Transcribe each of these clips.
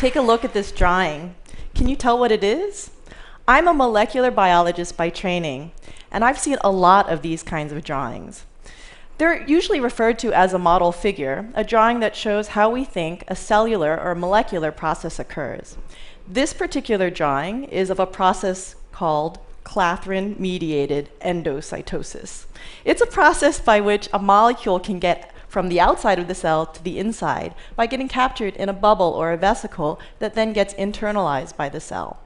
Take a look at this drawing. Can you tell what it is? I'm a molecular biologist by training, and I've seen a lot of these kinds of drawings. They're usually referred to as a model figure, a drawing that shows how we think a cellular or molecular process occurs. This particular drawing is of a process called clathrin-mediated endocytosis. It's a process by which a molecule can get from the outside of the cell to the inside by getting captured in a bubble or a vesicle that then gets internalized by the cell.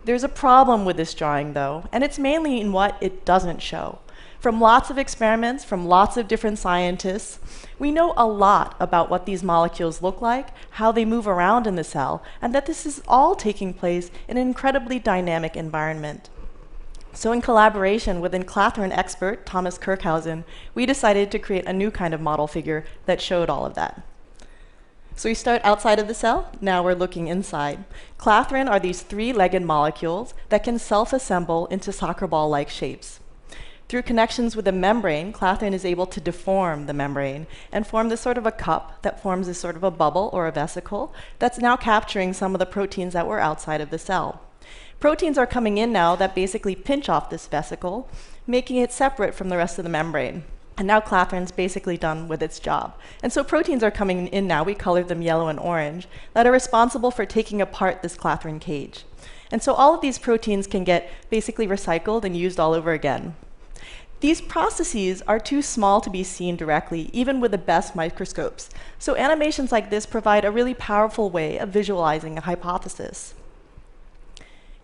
There's a problem with this drawing, though, and it's mainly in what it doesn't show. From lots of experiments, from lots of different scientists, we know a lot about what these molecules look like, how they move around in the cell, and that this is all taking place in an incredibly dynamic environment. So in collaboration with a clathrin expert, Thomas Kirkhausen, we decided to create a new kind of model figure that showed all of that. So we start outside of the cell, now we're looking inside. Clathrin are these three-legged molecules that can self-assemble into soccer ball-like shapes. Through connections with the membrane, clathrin is able to deform the membrane and form this sort of a cup that forms this sort of a bubble or a vesicle that's now capturing some of the proteins that were outside of the cell. Proteins are coming in now that basically pinch off this vesicle, making it separate from the rest of the membrane. And now clathrin's basically done with its job. And so proteins are coming in now, we color them yellow and orange, that are responsible for taking apart this clathrin cage. And so all of these proteins can get basically recycled and used all over again. These processes are too small to be seen directly, even with the best microscopes. So animations like this provide a really powerful way of visualizing a hypothesis.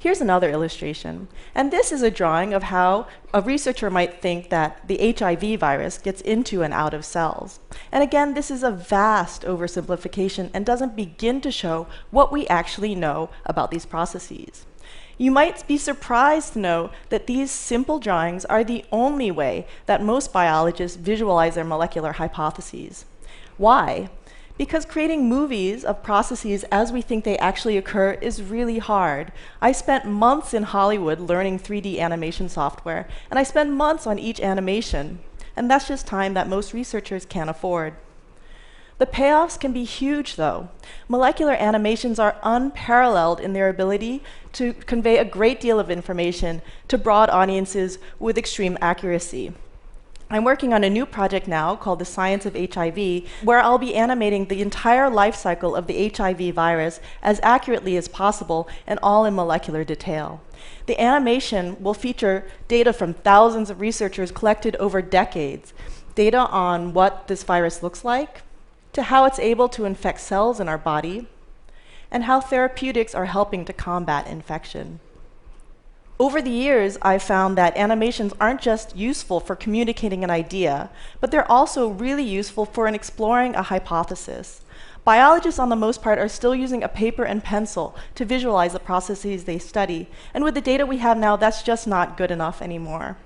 Here's another illustration. And this is a drawing of how a researcher might think that the HIV virus gets into and out of cells. And again, this is a vast oversimplification and doesn't begin to show what we actually know about these processes. You might be surprised to know that these simple drawings are the only way that most biologists visualize their molecular hypotheses. Why? Because creating movies of processes as we think they actually occur is really hard. I spent months in Hollywood learning 3D animation software, and I spend months on each animation. And that's just time that most researchers can't afford. The payoffs can be huge, though. Molecular animations are unparalleled in their ability to convey a great deal of information to broad audiences with extreme accuracy. I'm working on a new project now called The Science of HIV, where I'll be animating the entire life cycle of the HIV virus as accurately as possible and all in molecular detail. The animation will feature data from thousands of researchers collected over decades, data on what this virus looks like, to how it's able to infect cells in our body, and how therapeutics are helping to combat infection. Over the years, I've found that animations aren't just useful for communicating an idea, but they're also really useful for exploring a hypothesis. Biologists, on the most part, are still using a paper and pencil to visualize the processes they study, and with the data we have now, that's just not good enough anymore.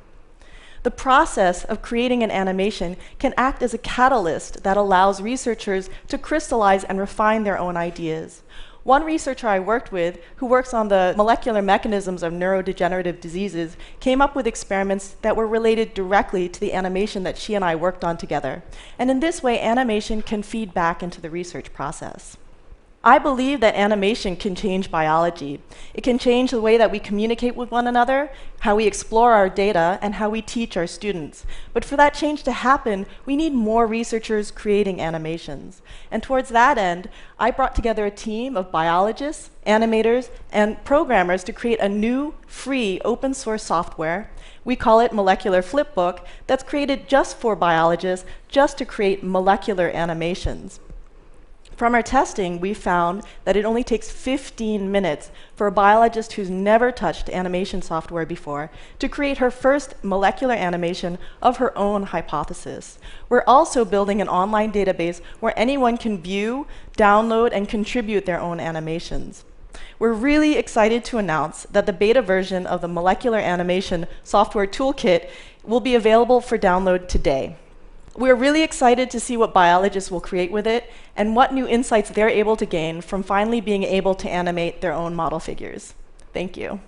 The process of creating an animation can act as a catalyst that allows researchers to crystallize and refine their own ideas. One researcher I worked with, who works on the molecular mechanisms of neurodegenerative diseases, came up with experiments that were related directly to the animation that she and I worked on together. And in this way, animation can feed back into the research process. I believe that animation can change biology. It can change the way that we communicate with one another, how we explore our data, and how we teach our students. But for that change to happen, we need more researchers creating animations. And towards that end, I brought together a team of biologists, animators, and programmers to create a new, free, open source software. We call it Molecular Flipbook, that's created just for biologists, just to create molecular animations. From our testing, we found that it only takes 15 minutes for a biologist who's never touched animation software before to create her first molecular animation of her own hypothesis. We're also building an online database where anyone can view, download, and contribute their own animations. We're really excited to announce that the beta version of the Molecular Animation Software Toolkit will be available for download today. We're really excited to see what biologists will create with it and what new insights they're able to gain from finally being able to animate their own model figures. Thank you.